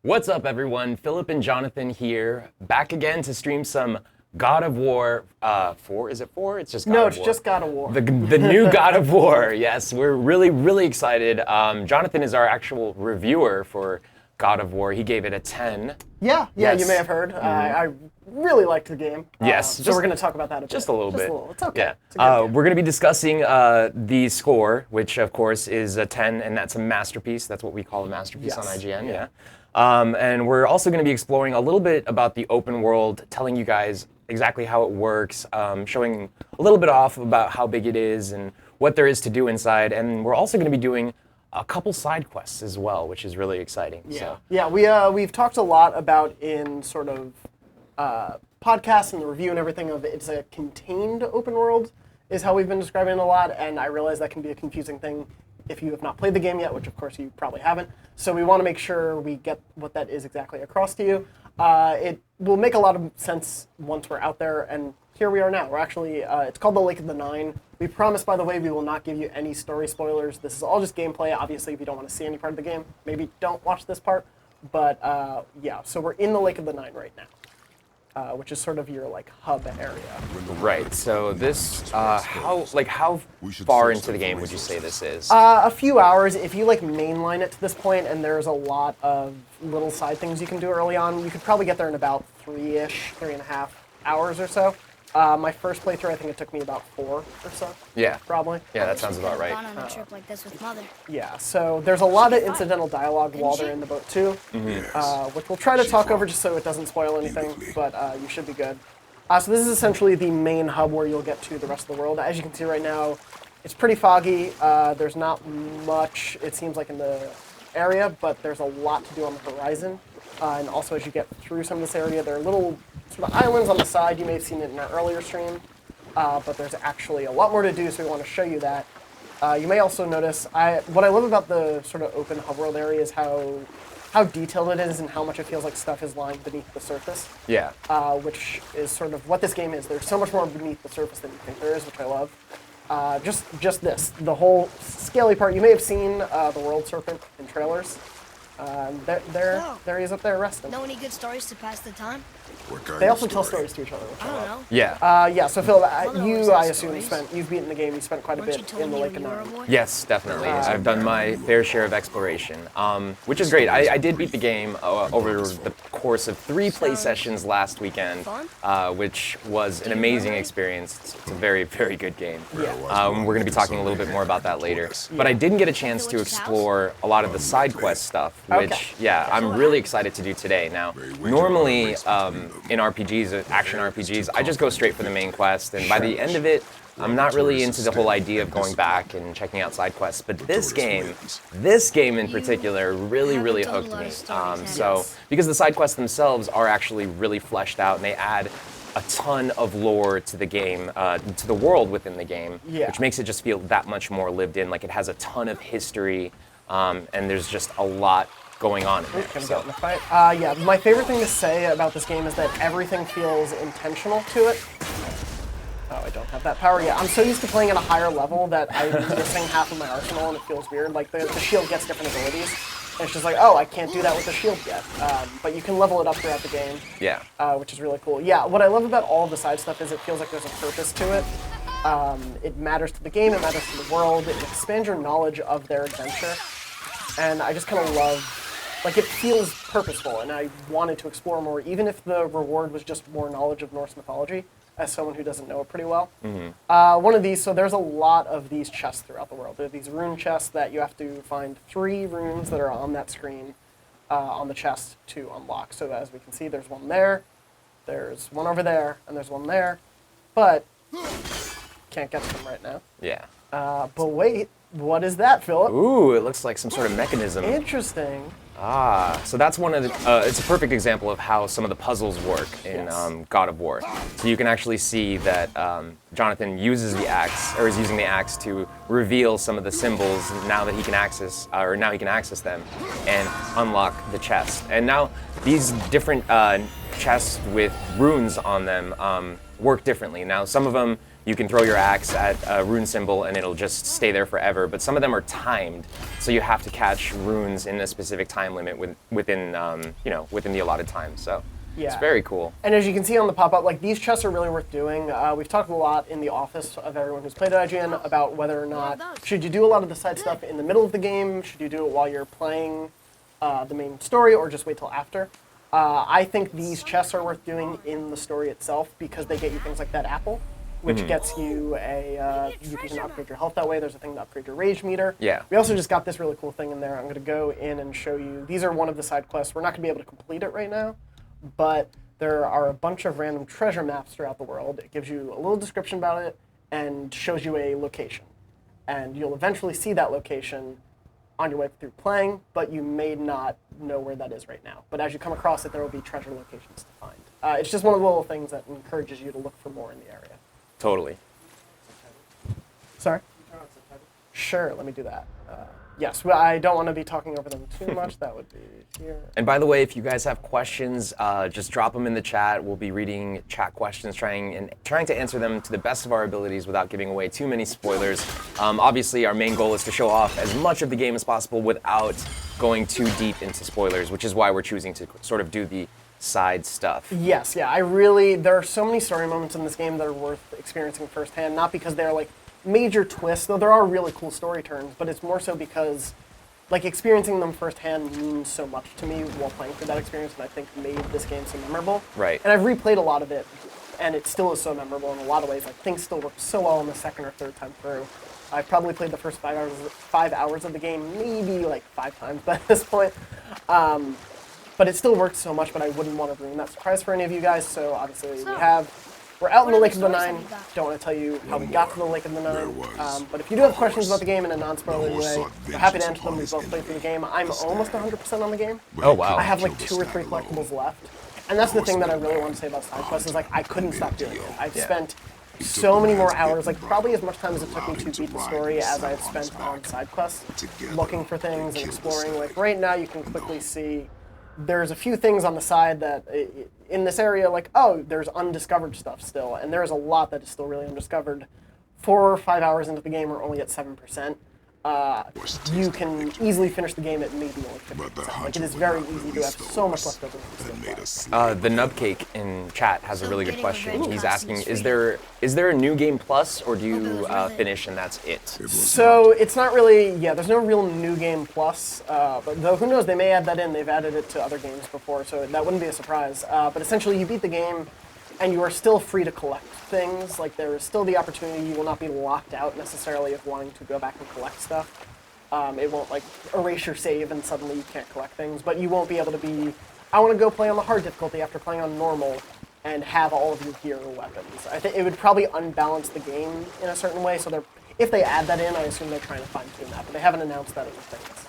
What's up, everyone? Philip and Jonathan here, back again to stream some God of War 4. Is it 4? It's just God of War. No, it's just God of War. The new God of War. Yes, we're really excited. Jonathan is our actual reviewer for God of War. He gave it a 10. Yeah, Yes. you may have heard. I really liked the game. Yes, so we're going to talk about that a bit. Just a little bit. It's okay. Yeah. It's a good game. We're going to be discussing the score, which of course is a 10, and that's a masterpiece. That's what we call a masterpiece on Yes. IGN. Yeah. And we're also going to be exploring a little bit about the open world, telling you guys exactly how it works, showing a little bit off about how big it is and what there is to do inside. And we're also going to be doing a couple side quests as well, which is really exciting. Yeah. So. Yeah, we've talked a lot about in sort of podcasts and the review and everything of it's a contained open world is how we've been describing it a lot, and I realize that can be a confusing thing if you have not played the game yet, which of course you probably haven't. So we want to make sure we get what that is exactly across to you. It will make a lot of sense once we're out there, and here we are now. We're actually, it's called the Lake of the Nine. We promise, by the way, we will not give you any story spoilers. This is all just gameplay. Obviously, if you don't want to see any part of the game, maybe don't watch this part. But yeah, so we're in the Lake of the Nine right now, which is sort of your like hub area. Right. So this, how far into the game would you say this is? A few hours. If you like mainline it to this point, and there's a lot of little side things you can do early on, you could probably get there in about 3.5 hours or so. My first playthrough, I think it took me about 4 or so. Yeah. Probably. Yeah, that sounds about right. Gone on a trip like this with Mother. Yeah, so there's a lot of incidental dialogue while they're in the boat too, which we'll try to talk over just so it doesn't spoil anything, but you should be good. So this is essentially the main hub where you'll get to the rest of the world. As you can see right now, it's pretty foggy. There's not much, it seems like, in the area, but there's a lot to do on the horizon. And also as you get through some of this area, there are little sort of islands on the side. You may have seen it in our earlier stream, but there's actually a lot more to do, so we want to show you that. You may also notice, what I love about the sort of open hub world area is how detailed it is and how much it feels like stuff is lying beneath the surface. Yeah. Which is sort of what this game is. There's so much more beneath the surface than you think there is, which I love. Just this, the whole scaly part. You may have seen the World Serpent in trailers. There he is up there resting. Know any good stories to pass the time? They also tell stories to each other, which I I don't love. know. Yeah, so Phil, you, always I has assume, stories. you've beaten the game, you spent quite a Weren't you bit telling in the me Lake when of you were a Nine. boy? Yes, definitely. I've done my fair share of exploration, which is great. I did beat the game over the course of 3 play sessions last weekend, which was an amazing experience. It's a very, very good game. Yeah. We're going to be talking a little bit more about that later. But I didn't get a chance to explore a lot of the side quest stuff, which, Okay. I'm really excited to do today. Now, normally in RPGs, action RPGs, I just go straight for the main quest, and by the end of it, I'm not really into the whole idea of going back and checking out side quests. But this game in particular, really hooked me. Because the side quests themselves are actually really fleshed out, and they add a ton of lore to the game, to the world within the game, which makes it just feel that much more lived in. Like it has a ton of history, and there's just a lot going on in there. Gonna get in the fight. Yeah, my favorite thing to say about this game is that everything feels intentional to it. Oh, I don't have that power yet. I'm so used to playing at a higher level that I'm missing half of my arsenal and it feels weird. Like the shield gets different abilities. And it's just like, oh, I can't do that with the shield yet. But you can level it up throughout the game. Yeah. Which is really cool. Yeah, what I love about all of the side stuff is it feels like there's a purpose to it. It matters to the game, it matters to the world, it expands your knowledge of their adventure. And I just kind of love, like, it feels purposeful, and I wanted to explore more, even if the reward was just more knowledge of Norse mythology, as someone who doesn't know it pretty well. One of these, so there's a lot of these chests throughout the world. There are these rune chests that you have to find 3 runes that are on that screen on the chest to unlock. So as we can see, there's one there, there's one over there, and there's one there, but can't get to them right now. Yeah. But wait, what is that, Philip? Ooh, it looks like some sort of mechanism. Interesting. So that's one of the, it's a perfect example of how some of the puzzles work in God of War. So you can actually see that Jonathan uses the axe, or is using the axe to reveal some of the symbols now that he can access, them and unlock the chest. And now these different chests with runes on them work differently. Now some of them you can throw your axe at a rune symbol and it'll just stay there forever. But some of them are timed, so you have to catch runes in a specific time limit within within the allotted time. So it's very cool. And as you can see on the pop-up, like these chests are really worth doing. We've talked a lot in the office of everyone who's played at IGN about whether or not should you do a lot of the side stuff in the middle of the game, should you do it while you're playing the main story, or just wait till after. I think these chests are worth doing in the story itself because they get you things like that apple, which gets you you can upgrade your health that way. There's a thing to upgrade your rage meter. Yeah. We also just got this really cool thing in there. I'm going to go in and show you. These are one of the side quests. We're not going to be able to complete it right now, but there are a bunch of random treasure maps throughout the world. It gives you a little description about it and shows you a location. And you'll eventually see that location on your way through playing, but you may not know where that is right now. But as you come across it, there will be treasure locations to find. It's just one of the little things that encourages you to look for more in the area. Totally. Sorry? Sure, let me do that. Yes, well, I don't want to be talking over them too much. That would be here. And by the way, if you guys have questions, just drop them in the chat. We'll be reading chat questions, trying to answer them to the best of our abilities without giving away too many spoilers. Obviously, our main goal is to show off as much of the game as possible without going too deep into spoilers, which is why we're choosing to sort of do the side stuff. Yes, yeah, there are so many story moments in this game that are worth experiencing firsthand, not because they're like major twists, though there are really cool story turns, but it's more so because like experiencing them firsthand means so much to me while playing through that experience, and I think made this game so memorable. Right. And I've replayed a lot of it, and it still is so memorable in a lot of ways. Like things still work so well in the second or third time through. I've probably played the first 5 hours of the game maybe like 5 times by this point. But it still works so much, but I wouldn't want to ruin that surprise for any of you guys, so obviously we're out in the Lake of the Nine. Don't want to tell you how we got to the Lake of the Nine. But if you do have questions about the game in a non-spoilery way, we're happy to answer them. We both played through the game. I'm almost 100% on the game. Oh, wow. I have like 2 or 3 collectibles left. And that's the thing that I really want to say about side quests is like I couldn't stop doing it. I've spent so many more hours, like probably as much time as it took me to beat the story as I've spent on side quests, looking for things and exploring. Like right now you can quickly see there's a few things on the side that in this area, like, oh, there's undiscovered stuff still, and there's a lot that is still really undiscovered. 4 or 5 hours into the game, we're only at 7%. You can easily finish the game at maybe only 50%. Like, it is very easy to have so much left over. The Nubcake in chat has a really good question. He's asking, is there a new game plus, or do you finish and that's it? So it's not really, there's no real new game plus, but though who knows, they may add that in. They've added it to other games before, so that wouldn't be a surprise. But essentially you beat the game and you are still free to collect things. Like there is still the opportunity, you will not be locked out necessarily of wanting to go back and collect stuff. It won't like erase your save and suddenly you can't collect things, but you won't be able to be, I want to go play on the hard difficulty after playing on normal and have all of your gear or weapons. I think it would probably unbalance the game in a certain way, so if they add that in, I assume they're trying to fine-tune that, but they haven't announced that anything necessarily.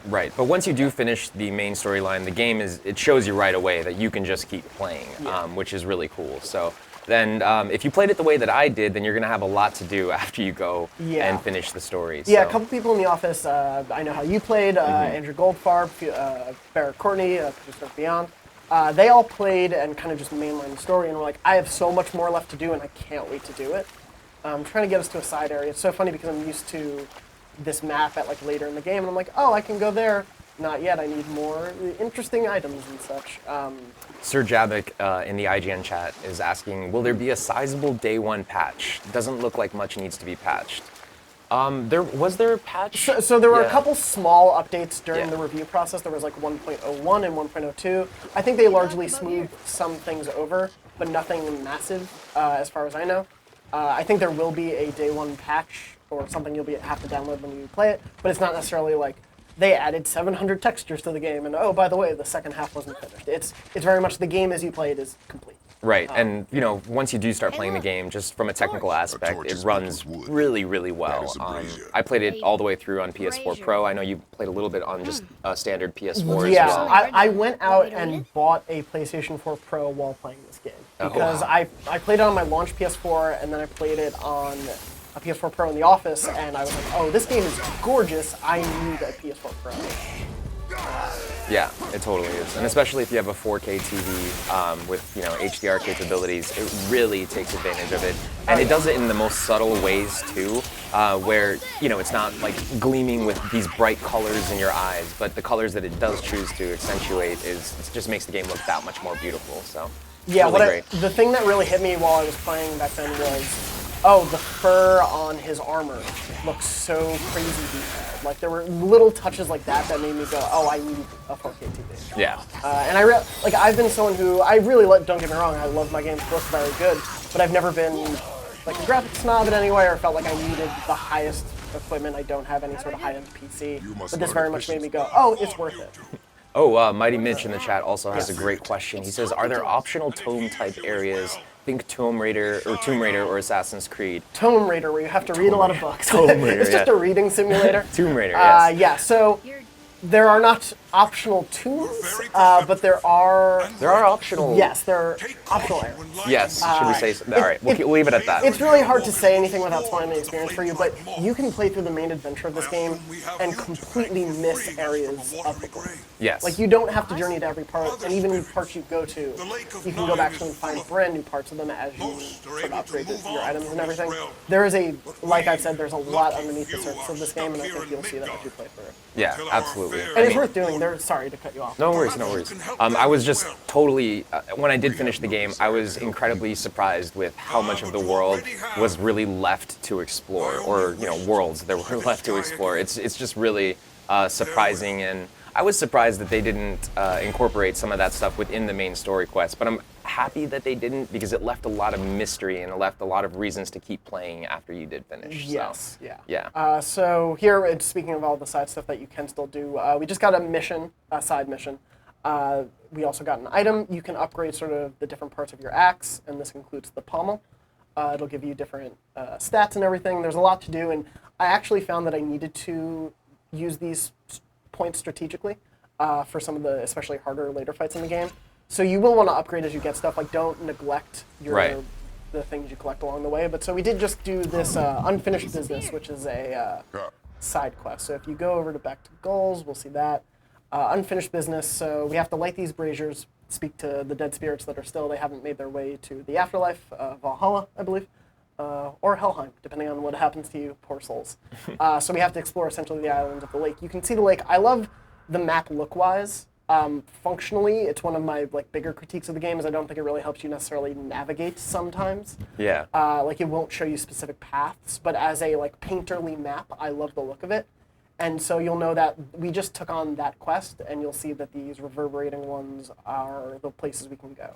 Right, but once you do finish the main storyline, the game it shows you right away that you can just keep playing, which is really cool. So then if you played it the way that I did, then you're going to have a lot to do after you go and finish the story. Yeah, so. A couple people in the office, I know how you played, Andrew Goldfarb, Barrett Courtney, producer of Beyond. They all played and kind of just mainlined the story and were like, I have so much more left to do and I can't wait to do it. I'm trying to get us to a side area. It's so funny because I'm used to this map at like later in the game and I'm like, oh, I can go there. Not yet, I need more interesting items and such. Sir Jabik in the IGN chat is asking, will there be a sizable day 1 patch? Doesn't look like much needs to be patched. Was there a patch? So there were a couple small updates during the review process. There was like 1.01 and 1.02. I think they largely smoothed some things over, but nothing massive as far as I know. I think there will be a day 1 patch or something you'll have to download when you play it, but it's not necessarily like they added 700 textures to the game and oh, by the way, the second half wasn't finished. It's very much the game as you play it is complete. Right, and you know, once you do start playing the game, just from a technical aspect, it runs really, really well. I played it all the way through on PS4 Pro. I know you played a little bit on just standard PS4 as well. I went out and bought a PlayStation 4 Pro while playing this game because I played it on my launch PS4 and then I played it on a PS4 Pro in the office and I was like, oh, this game is gorgeous. I need a PS4 Pro. Yeah, it totally is, and especially if you have a 4K TV with HDR capabilities, it really takes advantage of it, and it does it in the most subtle ways too, where it's not like gleaming with these bright colors in your eyes, but the colors that it does choose to accentuate it just makes the game look that much more beautiful. So yeah, really great. The thing that really hit me while I was playing back then was, oh, the fur on his armor looks so crazy detailed. Like, there were little touches like that made me go, oh, I need a 4K TV. Yeah. And I've been someone who, don't get me wrong, I love my games to look very good, but I've never been like a graphics snob in any way or felt like I needed the highest equipment. I don't have any sort of high-end PC, but this very much made me go, oh, it's worth it. Oh, Mighty Mitch in the chat also has a great question. He says, are there optional tome-type areas? Think Tomb Raider or Assassin's Creed. Tomb Raider, where you have to read a lot of books. Tomb Raider, it's just a reading simulator. Tomb Raider, yes. Yeah, so there are not optional tombs, but there are... There are optional... Yes, there are optional areas. Yes, should we say so? All right, we'll leave it at that. It's really hard to say anything without spoiling the experience for you, but you can play through the main adventure of this game and completely miss areas of the game. Yes. Like, you don't have to journey to every part, and even the parts you go to, you can go back to and find brand new parts of them as you sort of upgrade your items and everything. There is like I've said, there's a lot underneath the surface of this game, and I think you'll see that as you play through it. Yeah, absolutely. And it's worth doing. Sorry to cut you off. No worries, no worries. I was just totally, when I did finish the game, I was incredibly surprised with how much of the world was really left to explore, or worlds that were left to explore. It's just really surprising, and I was surprised that they didn't incorporate some of that stuff within the main story quest, but I'm happy that they didn't, because it left a lot of mystery and it left a lot of reasons to keep playing after you did finish. Yes, so, yeah. So here, speaking of all the side stuff that you can still do, we just got a side mission. We also got an item. You can upgrade sort of the different parts of your axe, and this includes the pommel. It'll give you different stats and everything. There's a lot to do, and I actually found that I needed to use these points strategically for some of the especially harder later fights in the game. So you will want to upgrade as you get stuff. Like, don't neglect the things you collect along the way. But so we did just do this unfinished business, which is a side quest. So if you go over to back to goals, we'll see that. Unfinished business, so we have to light these braziers, speak to the dead spirits that are still, they haven't made their way to the afterlife, Valhalla, I believe, or Helheim, depending on what happens to you, poor souls. So we have to explore essentially the islands of the lake. You can see the lake. I love the map look-wise. Functionally, it's one of my bigger critiques of the game is I don't think it really helps you necessarily navigate sometimes. Yeah. It won't show you specific paths, but as a painterly map, I love the look of it. And so you'll know that we just took on that quest, and you'll see that these reverberating ones are the places we can go.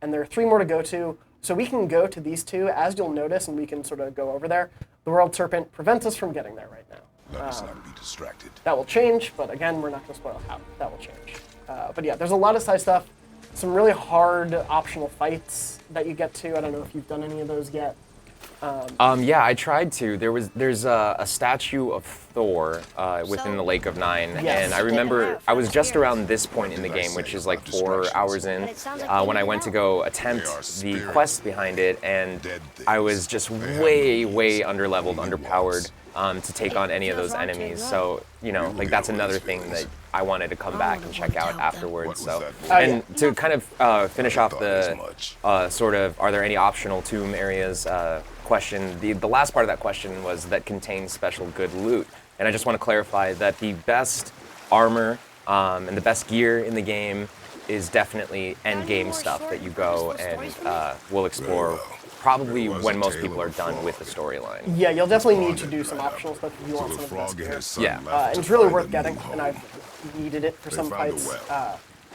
And there are 3 more to go to. So we can go to these 2, as you'll notice, and we can sort of go over there. The World Serpent prevents us from getting there right now. Let us not be distracted. That will change, but again, we're not going to spoil how that will change. But yeah, there's a lot of side stuff. Some really hard optional fights that you get to. I don't know if you've done any of those yet. Yeah, I tried to. There's a statue of Thor within the Lake of Nine, and I remember I was just around this point in the game, which is 4 hours in, when I went to go attempt the quest behind it, and I was just way underleveled, underpowered to take on any of those enemies. So that's another thing that I wanted to come back and check out afterwards. So, and to kind of finish off the sort of, are there any optional tomb areas question, the last part of that question was that contains special good loot. And I just want to clarify that the best armor and the best gear in the game is definitely end game stuff that you go and will explore probably when most people are done with the storyline. Yeah, you'll definitely need to do some optional stuff if you want some of the best gear. Yeah. And it's really worth getting, and I've needed it for some fights.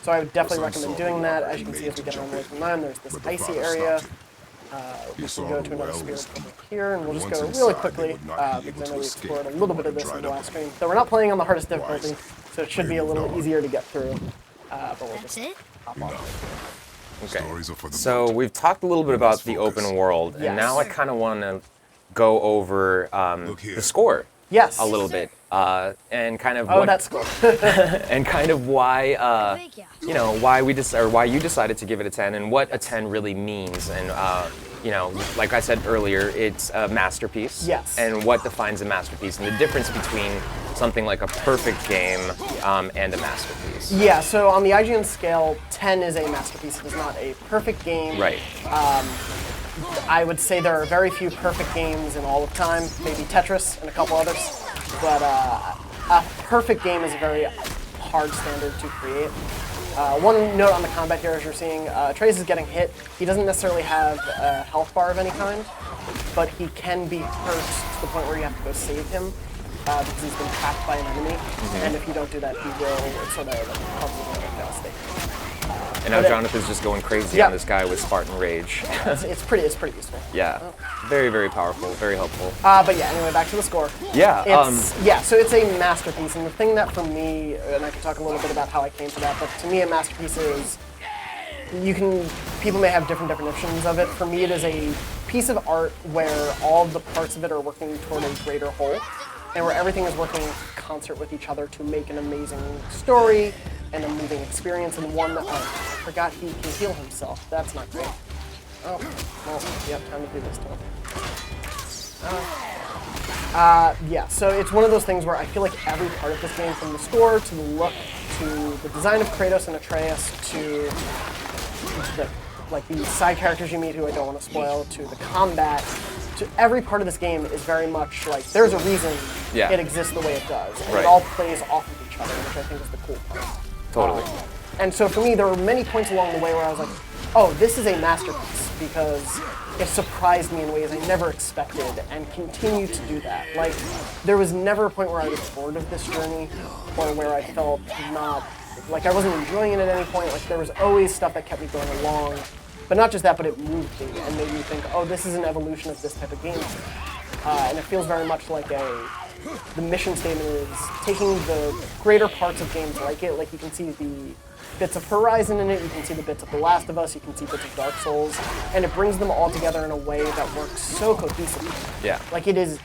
So I would definitely recommend doing that. As you can see, as we get on Lake 9, there's this icy area. We can go to another spirit over here, and we'll just go really quickly, because I know we explored a little bit of this in the last stream. So we're not playing on the hardest difficulty, so it should be a little easier to get through. But we'll just hop on. Okay, so we've talked a little bit about the open world, and now I kind of want to go over the score a little bit, and kind of that score, and kind of why why why you decided to give it a 10, and what a 10 really means, and like I said earlier, it's a masterpiece. Yes. And what defines a masterpiece, and the difference between something like a perfect game and a masterpiece? Yeah, so on the IGN scale, 10 is a masterpiece. It is not a perfect game. Right. I would say there are very few perfect games in all of time, maybe Tetris and a couple others. But a perfect game is a very hard standard to create. One note on the combat here, as you're seeing, Atreus is getting hit. He doesn't necessarily have a health bar of any kind, but he can be hurt to the point where you have to go save him because he's been trapped by an enemy. And if you don't do that, he will sort of cause you to fail state. And now Jonathan's just going crazy on this guy with Spartan Rage. It's pretty useful. Yeah, very, very powerful, very helpful. But yeah, anyway, back to the score. Yeah. So it's a masterpiece, and the thing that for me, and I can talk a little bit about how I came to that, but to me a masterpiece is, people may have different definitions of it. For me it is a piece of art where all of the parts of it are working toward a greater whole, and where everything is working in concert with each other to make an amazing story and a moving experience, and one that I forgot he can heal himself. That's not great. Oh, well, yep, time to do this too. Yeah, so it's one of those things where I feel like every part of this game, from the score to the look to the design of Kratos and Atreus to the side characters you meet who I don't want to spoil, to the combat, to every part of this game is very much like there's a reason it exists the way it does, and it all plays off of each other, which I think is the cool part. Totally. And so for me, there were many points along the way where I was like, oh, this is a masterpiece, because it surprised me in ways I never expected, and continued to do that. Like, there was never a point where I was bored of this journey, or where I felt not, like I wasn't enjoying it at any point. Like, there was always stuff that kept me going along. But not just that, but it moved me and made me think, oh, this is an evolution of this type of game. And it feels very much like the mission statement is taking the greater parts of games like it. Like, you can see the bits of Horizon in it, you can see the bits of The Last of Us, you can see bits of Dark Souls, and it brings them all together in a way that works so cohesively. Yeah. Like, it is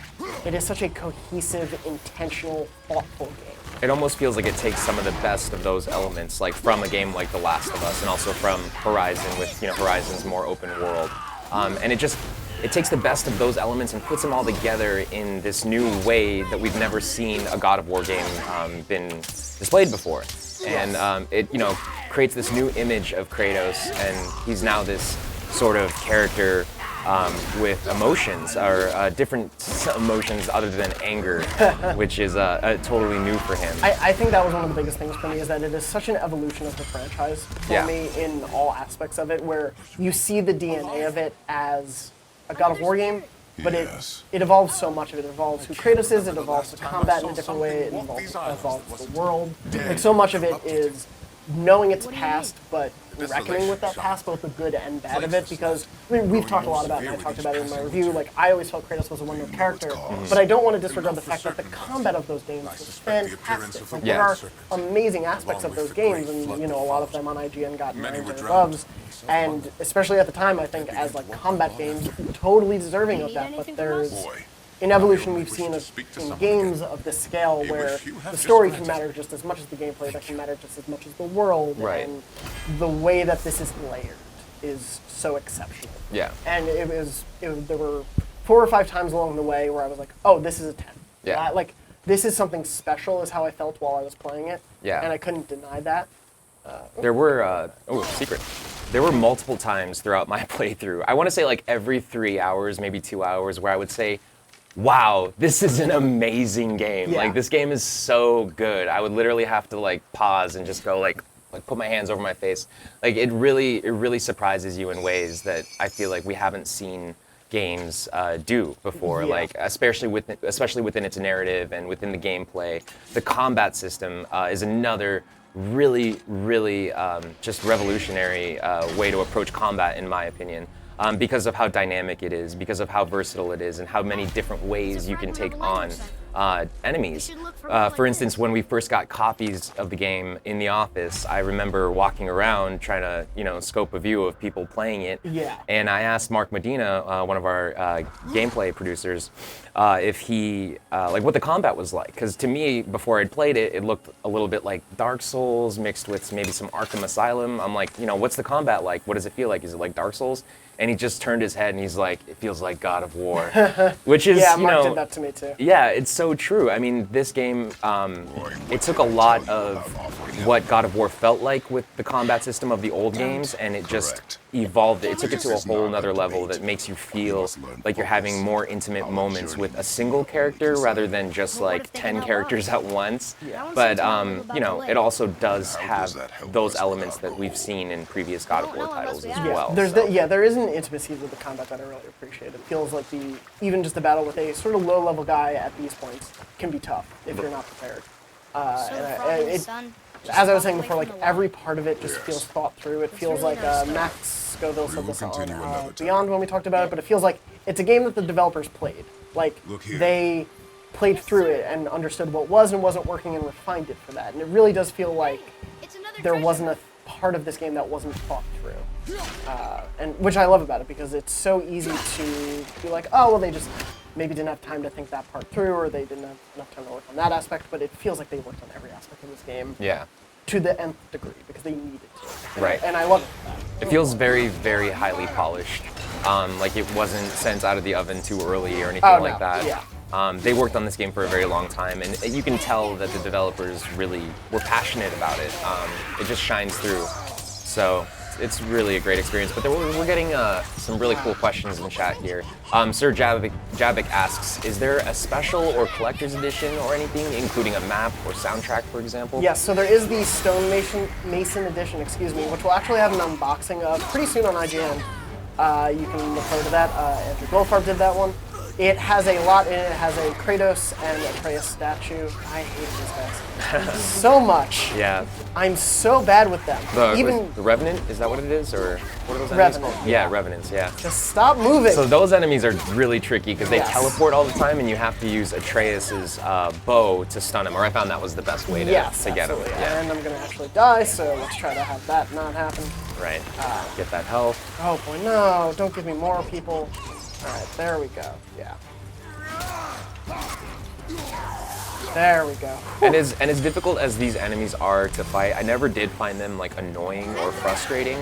such a cohesive, intentional, thoughtful game. It almost feels like it takes some of the best of those elements, like from a game like The Last of Us, and also from Horizon, with Horizon's more open world, and it takes the best of those elements and puts them all together in this new way that we've never seen a God of War game been displayed before, and it creates this new image of Kratos, and he's now this sort of character with emotions, or different emotions other than anger, which is totally new for him. I think that was one of the biggest things for me, is that it is such an evolution of the franchise for me in all aspects of it, where you see the DNA of it as a God of War game, but it evolves so much of it. It evolves who Kratos is, it evolves the combat in a different way, it evolves the world. Like, so much of it is knowing its past, but reckoning with that past, both the good and bad of it, because we've talked a lot about it, and I talked about it in my review, like, I always felt Kratos was a one-note character, but I don't want to disregard the fact that the combat of those games was fantastic. Like, there are amazing aspects of those games, and a lot of them on IGN got 9s and above, and especially at the time, I think, as like combat games, totally deserving of that, but there's an evolution we've seen in games of this scale, where the story can matter just as much as the gameplay, that can matter just as much as the world, and the way that this is layered is so exceptional. Yeah. And there were 4 or 5 times along the way where I was like, oh, this is a 10. Yeah. Like, this is something special, is how I felt while I was playing it. Yeah. And I couldn't deny that. There were, secret. There were multiple times throughout my playthrough, I want to say like every 3 hours, maybe 2 hours, where I would say, wow, this is an amazing game. Yeah. Like, this game is so good. I would literally have to like pause and just go like put my hands over my face. Like, it really surprises you in ways that I feel like we haven't seen games do before. Like, especially within its narrative and within the gameplay. The combat system is another really just revolutionary way to approach combat, in my opinion. Because of how dynamic it is, because of how versatile it is, and how many different ways you can take on enemies. For instance, when we first got copies of the game in the office, I remember walking around trying to, scope a view of people playing it. Yeah. And I asked Mark Medina, one of our gameplay producers, if he, what the combat was like. Because to me, before I'd played it, it looked a little bit like Dark Souls mixed with maybe some Arkham Asylum. I'm like, what's the combat like? What does it feel like? Is it like Dark Souls? And he just turned his head and he's like, it feels like God of War. Which is, yeah, Mark did that to me too. Yeah, it's so true. I mean, this game, it took a lot of what God of War felt like with the combat system of the old games, and it just evolved it. It took it to a whole nother level that makes you feel like you're having more intimate moments with a single character rather than just like 10 characters at once. But, you know, it also does have those elements that we've seen in previous God of War titles as well. There is an intimacy to the combat that I really appreciate. It feels like even just a battle with a sort of low-level guy at these points can be tough if you're not prepared. As I was saying before, like every part of it just feels thought through. It feels like Max Scoville said this on Beyond when we talked about it, but it feels like it's a game that the developers played. Like they played through it and understood what was and wasn't working and refined it for that. And it really does feel like there wasn't a part of this game that wasn't thought through, and which I love about it because it's so easy to be like, oh well, they just maybe didn't have time to think that part through, or they didn't have enough time to work on that aspect. But it feels like they worked on every aspect of this game, to the nth degree because they needed to. And I love it. It feels very, very highly polished. Like it wasn't sent out of the oven too early or anything like that. Yeah. They worked on this game for a very long time, and you can tell that the developers really were passionate about it. It just shines through. So it's really a great experience. But we're getting some really cool questions in chat here. Sir Javik asks, is there a special or collector's edition or anything, including a map or soundtrack, for example? Yes, so there is the Stone Mason edition, which we'll actually have an unboxing of pretty soon on IGN. You can look forward to that. Andrew Goldfarb did that one. It has a lot in it. It has a Kratos and Atreus statue. I hate these guys so much. Yeah. I'm so bad with them. The Revenant, is that what it is? Or what are those enemies Revenant, called? Yeah, Revenants, yeah. Just stop moving. So those enemies are really tricky because they teleport all the time and you have to use Atreus's bow to stun him, or I found that was the best way to get him. Yeah. And I'm going to actually die, so let's try to have that not happen. Right. Get that health. Oh boy, no, don't give me more people. Alright, there we go. Yeah. There we go. And as difficult as these enemies are to fight, I never did find them like annoying or frustrating.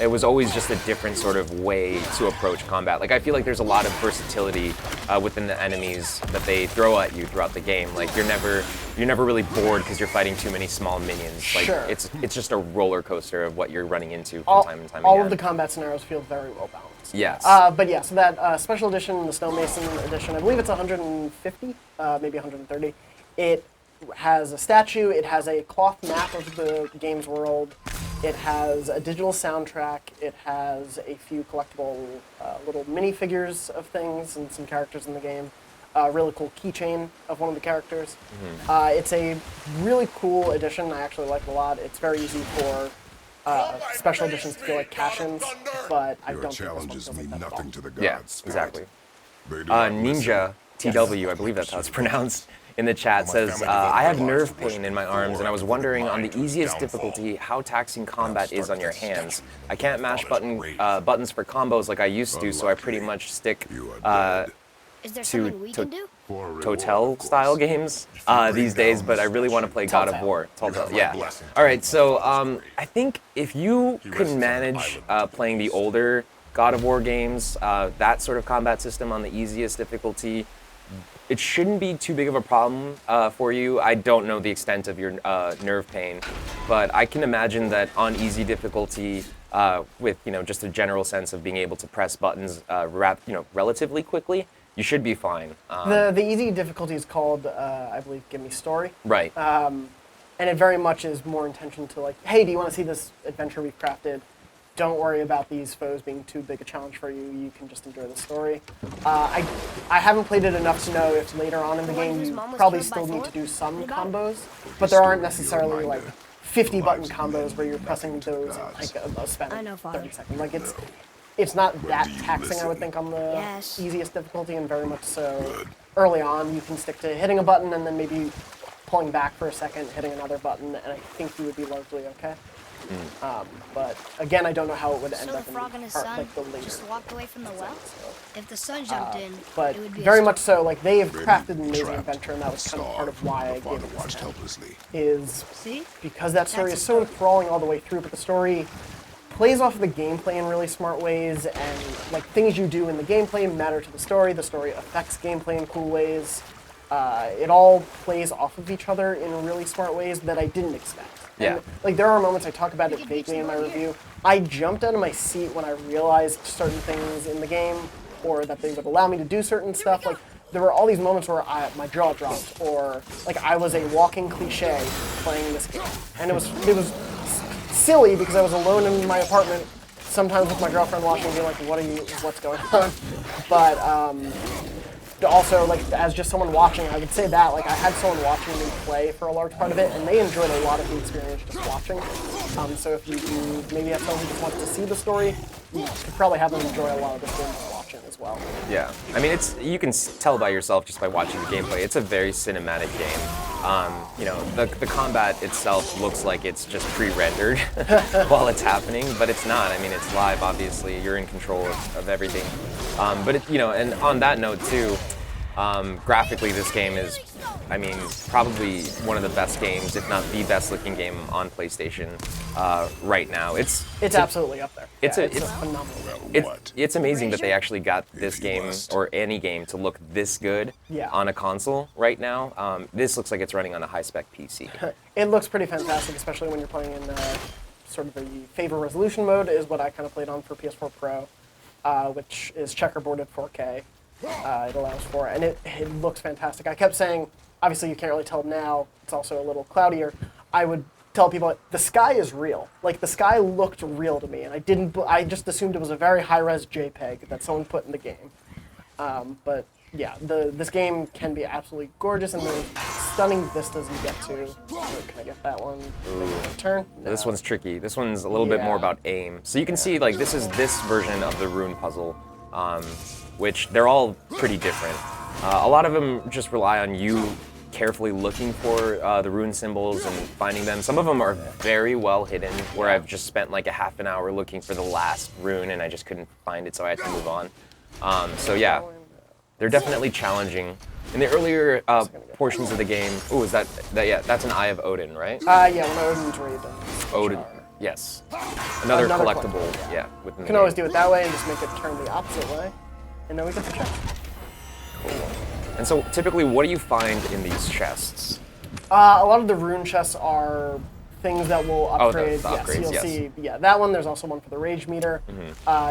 It was always just a different sort of way to approach combat. Like I feel like there's a lot of versatility within the enemies that they throw at you throughout the game. Like you're never really bored because you're fighting too many small minions. Like it's just a roller coaster of what you're running into from time and time again. All of the combat scenarios feel very well balanced. Yes. But yeah, so that special edition, the Stonemason edition, I believe it's 150, maybe 130. It has a statue, it has a cloth map of the game's world, it has a digital soundtrack, it has a few collectible little minifigures of things and some characters in the game. A really cool keychain of one of the characters. It's a really cool edition, I actually like it a lot. It's very easy for special editions to feel like cash-ins, but I don't think this one feels like that at all. Yeah, exactly. Ninja TW, I believe that's how it's pronounced, in the chat says, I have nerve pain in my arms and I was wondering on the easiest difficulty how taxing combat is on your hands. I can't mash buttons for combos like I used to, so I pretty much stick Is there something we can do? Total style games these days, but I really want to play God of War. Telltale, yeah. All right, so I think if you can manage playing the older God of War games, that sort of combat system on the easiest difficulty, it shouldn't be too big of a problem for you. I don't know the extent of your nerve pain, but I can imagine that on easy difficulty, with just a general sense of being able to press buttons relatively quickly, you should be fine. The easy difficulty is called, I believe, Give Me Story. Right. And it very much is more intention to like, hey, do you want to see this adventure we've crafted? Don't worry about these foes being too big a challenge for you. You can just enjoy the story. I haven't played it enough to know if later on in the game you probably still need to do some combos, but there aren't necessarily like 50 button combos where you're pressing those in like a span of 30 seconds. Like it's not that taxing, I would think, on the easiest difficulty, and very much so early on you can stick to hitting a button and then maybe pulling back for a second, hitting another button, and I think you would be largely okay. But again, I don't know how it would end up in the later. Just walked away from the well. If the sun jumped in, but it would be very much so. Like they have crafted an amazing adventure, and that was kind of part of why I gave it this 10. Is because that story is so enthralling all the way through, but the story plays off of the gameplay in really smart ways, and like things you do in the gameplay matter to the story. The story affects gameplay in cool ways. It all plays off of each other in really smart ways that I didn't expect. Yeah. And, like, there are moments I talk about it vaguely in my review. I jumped out of my seat when I realized certain things in the game, or that they would allow me to do certain stuff. Like, there were all these moments where my jaw dropped, or like I was a walking cliche playing this game, and it was silly because I was alone in my apartment, sometimes with my girlfriend watching, and being like, what's going on? But also, like, as just someone watching, I would say that, like, I had someone watching me play for a large part of it, and they enjoyed a lot of the experience just watching. So if you maybe have someone who just wants to see the story, you could probably have them enjoy a lot of this game just watching as well. Yeah, I mean, you can tell by yourself just by watching the gameplay. It's a very cinematic game. You know, the combat itself looks like it's just pre-rendered while it's happening, but it's not. I mean, it's live, obviously. You're in control of everything. But you know, and on that note too, graphically, this game is, I mean, probably one of the best games, if not the best looking game on PlayStation right now. It's absolutely up there. It's a phenomenal game. It's amazing that they actually got this game, or any game, to look this good on a console right now. This looks like it's running on a high-spec PC. It looks pretty fantastic, especially when you're playing in sort of the favor resolution mode, is what I kind of played on for PS4 Pro, which is checkerboarded 4K. It allows for, and it looks fantastic. I kept saying, obviously you can't really tell now, it's also a little cloudier. I would tell people, the sky is real. Like, the sky looked real to me, and I just assumed it was a very high-res JPEG that someone put in the game. But yeah, this game can be absolutely gorgeous, and there's stunning vistas you get to. Can I get that one? Turn? No. This one's tricky. This one's a little bit more about aim. So you can see, like, this is this version of the rune puzzle, which they're all pretty different. A lot of them just rely on you carefully looking for the rune symbols and finding them. Some of them are very well hidden, where I've just spent like a half an hour looking for the last rune and I just couldn't find it, so I had to move on. So yeah, they're definitely challenging. In the earlier portions of the game, is that yeah, that's an Eye of Odin, right? Yeah, when Odin's raid. Odin, yes. Another collectible, yeah. You can always do it that way and just make it turn the opposite way. And then we get the chest. Cool. And so, typically, what do you find in these chests? A lot of the rune chests are things that will upgrade. The upgrades, you'll see. Yeah, that one. There's also one for the rage meter.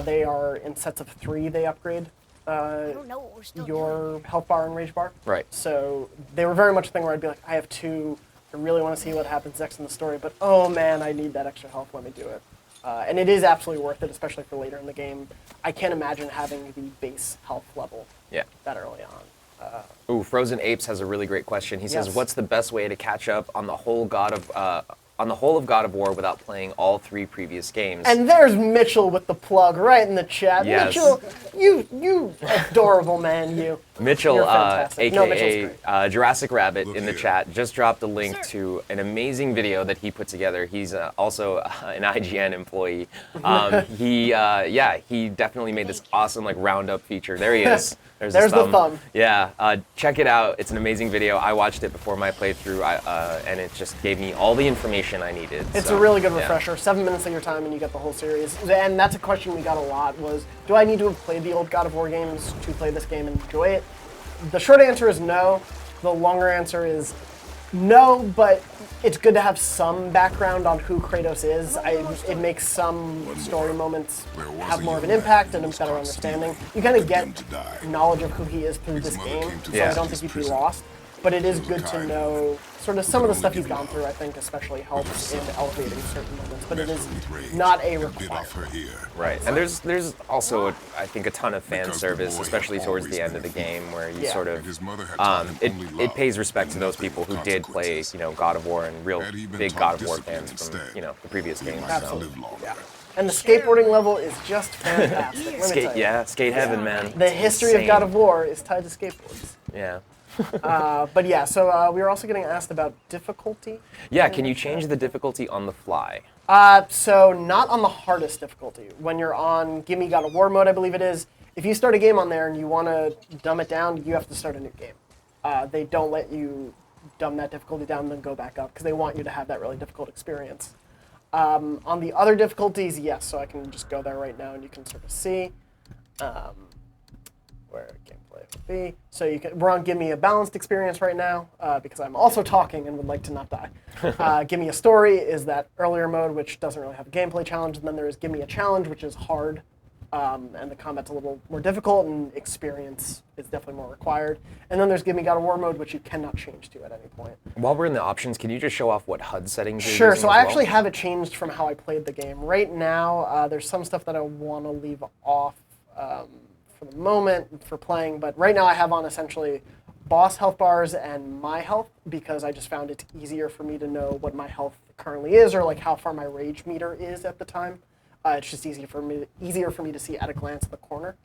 They are in sets of 3. They upgrade I don't know what we're still your doing. health bar and rage bar. Right. So they were very much a thing where I'd be like, I have 2. I really want to see what happens next in the story, but oh man, I need that extra health. Let me do it. And it is absolutely worth it, especially for later in the game. I can't imagine having the base health level that early on. Frozen Apes has a really great question. He says, Yes. "What's the best way to catch up on the whole of God of War without playing all 3 previous games?" And there's Mitchell with the plug right in the chat. Yes. Mitchell, you adorable man, you. Mitchell, You're fantastic. No, Mitchell's aka great. Jurassic Rabbit, in the chat, just dropped a link to an amazing video that he put together. He's also an IGN employee. He definitely made this awesome like roundup feature. There he is. There's his the thumb. Yeah, check it out. It's an amazing video. I watched it before my playthrough, and it just gave me all the information I needed. It's a really good refresher. 7 minutes of your time and you get the whole series. And that's a question we got a lot was, do I need to have played the old God of War games to play this game and enjoy it? The short answer is no. The longer answer is no, but it's good to have some background on who Kratos is. It makes some story moments have more of an impact and a better understanding. You kind of get knowledge of who he is through this game, so I don't think you'd be lost. But it is good to know sort of some of the stuff he's gone through, I think, especially helps in elevating certain moments. But it is not a requirement. Right, and there's also, I think, a ton of fan service, especially towards the end of the game, where you sort of, it pays respect to those people who did play, God of War and real big God of War fans from, the previous games. Absolutely, yeah. And the skateboarding level is just fantastic. Skate heaven, man. The history of God of War is tied to skateboards. Yeah. But yeah, so we were also getting asked about difficulty. Yeah, can you change the difficulty on the fly? So not on the hardest difficulty. When you're on Gimme God of War mode, I believe it is, if you start a game on there and you want to dumb it down, you have to start a new game. They don't let you dumb that difficulty down and then go back up because they want you to have that really difficult experience. On the other difficulties, yes, so I can just go there right now and you can sort of see. where gameplay would be. So we're on Give Me a Balanced Experience right now, because I'm also talking and would like to not die. Give Me a Story is that earlier mode, which doesn't really have a gameplay challenge, and then there is Give Me a Challenge, which is hard, and the combat's a little more difficult, and experience is definitely more required. And then there's Give Me God of War mode, which you cannot change to at any point. While we're in the options, can you just show off what HUD settings you're Sure, using so as I well? actually have it changed from how I played the game. Right now, there's some stuff that I want to leave off for the moment for playing, but right now I have on essentially boss health bars and my health, because I just found it easier for me to know what my health currently is, or like how far my rage meter is at the time. It's just easier for me to see at a glance at the corner.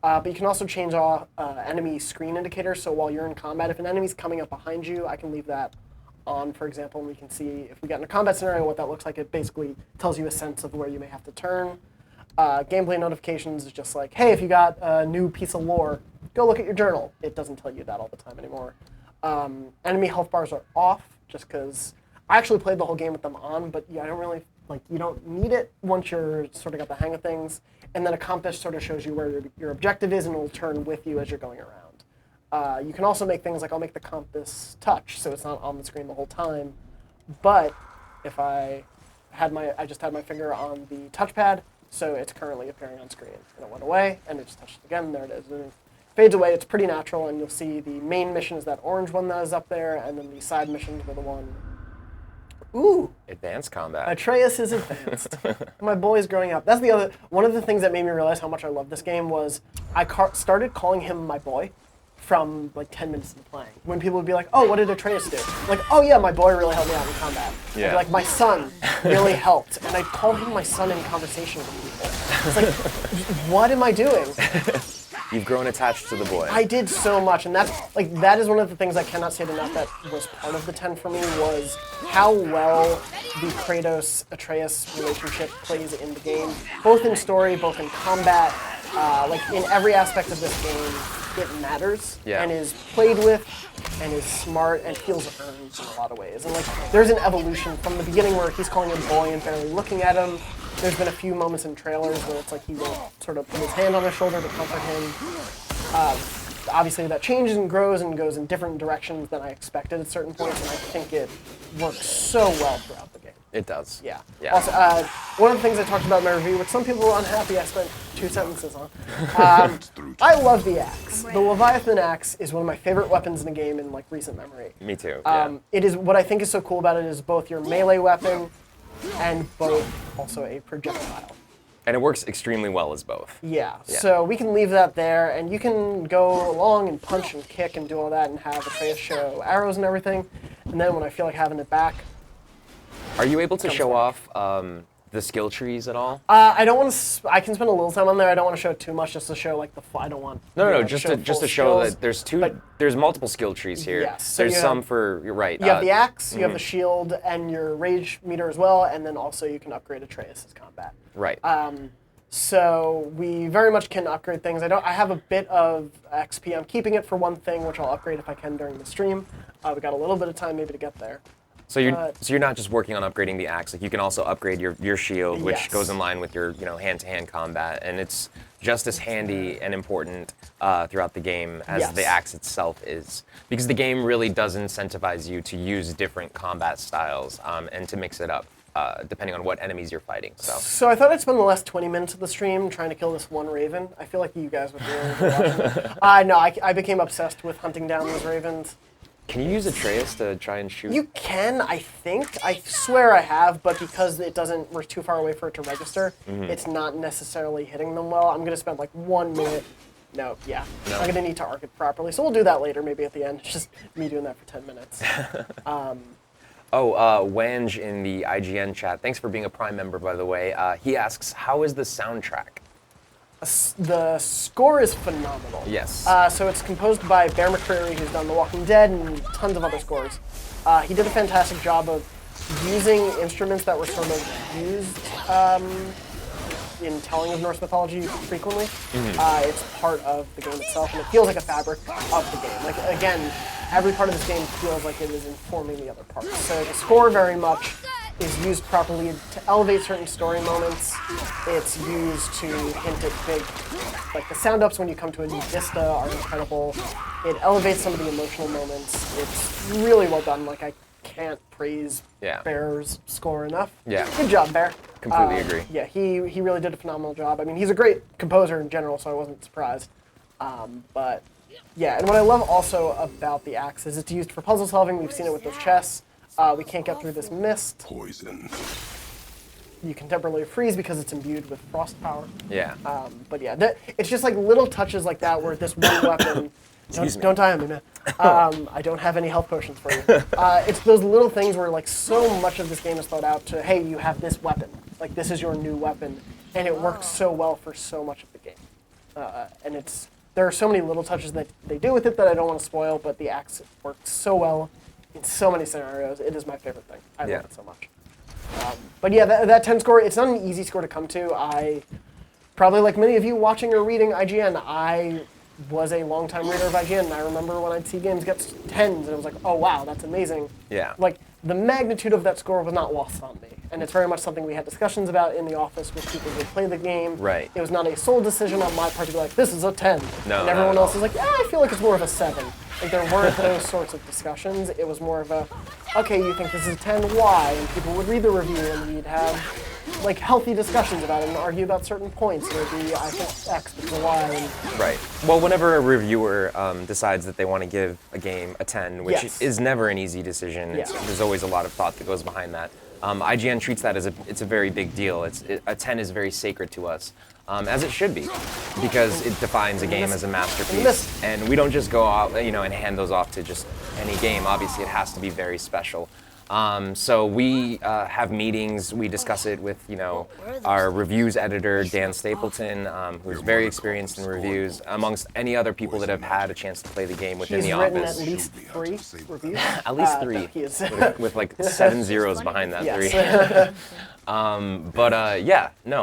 But you can also change off enemy screen indicators, so while you're in combat, if an enemy's coming up behind you, I can leave that on, for example, and we can see if we get in a combat scenario what that looks like. It basically tells you a sense of where you may have to turn. Gameplay notifications is just like, hey, if you got a new piece of lore, go look at your journal. It doesn't tell you that all the time anymore. Enemy health bars are off, just because I actually played the whole game with them on, but yeah, I don't really, you don't need it once you're sort of got the hang of things. And then a compass sort of shows you where your objective is, and it'll turn with you as you're going around. You can also make things like, I'll make the compass touch, so it's not on the screen the whole time. But if I just had my finger on the touchpad, so it's currently appearing on screen. And it went away, and it just touched it again, there it is. And it fades away, it's pretty natural, and you'll see the main mission is that orange one that is up there, and then the side missions were the one. Ooh! Advanced combat. Atreus is advanced. My boy's growing up. That's one of the things that made me realize how much I love this game was I started calling him my boy from like 10 minutes into playing. When people would be like, oh, what did Atreus do? Like, oh yeah, my boy really helped me out in combat. Yeah. Like, my son really helped. And I call him my son in conversation with people. It's like, what am I doing? You've grown attached to the boy. I did so much, and that is one of the things I cannot say enough that was part of the 10 for me, was how well the Kratos-Atreus relationship plays in the game, both in story, both in combat, in every aspect of this game, it matters, and is played with, and is smart, and feels earned in a lot of ways. And there's an evolution from the beginning where he's calling him boy and barely looking at him. There's been a few moments in trailers where it's like he will sort of put his hand on his shoulder to comfort him. Obviously that changes and grows and goes in different directions than I expected at certain points, and I think it works so well throughout the game. It does. Yeah. Yeah. Also, one of the things I talked about in my review, which some people were unhappy I spent 2 sentences on, I love the axe. The Leviathan axe is one of my favorite weapons in the game in recent memory. Me too. It is, what I think is so cool about it is both your melee weapon and both also a projectile. And it works extremely well as both. Yeah, so we can leave that there, and you can go along and punch and kick and do all that and have Atreus show arrows and everything. And then when I feel like having it back... Are you able to show off the skill trees at all? I don't want to... I can spend a little time on there. I don't want to show too much, just to show I don't want... No, just to show that there's multiple skill trees here. Yes. So There's some for... You're right. You have the axe, you have the shield, and your rage meter as well, and then also you can upgrade Atreus' combat. Right. So we very much can upgrade things. I have a bit of XP. I'm keeping it for one thing, which I'll upgrade if I can during the stream. We got a little bit of time maybe to get there. So you're not just working on upgrading the axe. You can also upgrade your shield, which goes in line with your hand-to-hand combat, and it's just as handy and important throughout the game as the axe itself is, because the game really does incentivize you to use different combat styles and to mix it up. Depending on what enemies you're fighting. So I thought I'd spend the last 20 minutes of the stream trying to kill this one raven. I feel like you guys would really enjoy watching it. No, I became obsessed with hunting down those ravens. Can you use Atreus to try and shoot? You can, I think. I swear I have, but because we're too far away for it to register, it's not necessarily hitting them well. I'm going to spend 1 minute. No. I'm going to need to arc it properly. So we'll do that later, maybe at the end. It's just me doing that for 10 minutes. Wange in the IGN chat, thanks for being a Prime member, by the way. He asks, how is the soundtrack? The score is phenomenal. Yes. So it's composed by Bear McCreary, who's done The Walking Dead and tons of other scores. He did a fantastic job of using instruments that were sort of used in telling of Norse mythology frequently. It's part of the game itself, and it feels like a fabric of the game. Again, every part of this game feels like it is informing the other parts. So the score very much is used properly to elevate certain story moments. It's used to hint at big, like the sound ups when you come to a new vista are incredible. It elevates some of the emotional moments. It's really well done. Like I can't praise Bear's score enough. Yeah. Good job, Bear. Completely agree. Yeah, he really did a phenomenal job. I mean, he's a great composer in general, so I wasn't surprised. But yeah, and what I love also about the axe is it's used for puzzle solving. We've seen it with those chests. We can't get through this mist. Poison. You can temporarily freeze because it's imbued with frost power. Yeah. But yeah, it's just like little touches like that where this one weapon. Don't die on me, man. I don't have any health potions for you. It's those little things where like so much of this game is thought out to, hey, you have this weapon. Like this is your new weapon. And it works so well for so much of the game. And there are so many little touches that they do with it that I don't want to spoil, but the axe works so well in so many scenarios. It is my favorite thing. I love it so much. But yeah, that 10 score, it's not an easy score to come to. I, probably like many of you watching or reading IGN, I was a longtime reader of IGN, and I remember when I'd see games get 10s, and it was like, oh wow, that's amazing. Yeah. Like, the magnitude of that score was not lost on me, and it's very much something we had discussions about in the office with people who play the game. Right. It was not a sole decision on my part to be like, this is a 10. No, and everyone else is like, I feel like it's more of a 7. Like, there weren't those sorts of discussions. It was more of a, okay, you think this is a 10, why? And people would read the review, and we'd have like healthy discussions about it and argue about certain points. It would be, I think X because of Y. And right. Well, whenever a reviewer decides that they want to give a game a 10, which is never an easy decision, there's always a lot of thought that goes behind that. IGN treats that as it's a very big deal. A 10 is very sacred to us, as it should be, because it defines a game as a masterpiece. And we don't just go out, and hand those off to just any game. Obviously, it has to be very special. So we have meetings, we discuss it with, our reviews editor, Dan Stapleton, who's very experienced in reviews, amongst any other people that have had a chance to play the game within the office. He's written at least 3 reviews. At least 3, he is. with like 7 zeros behind that 3.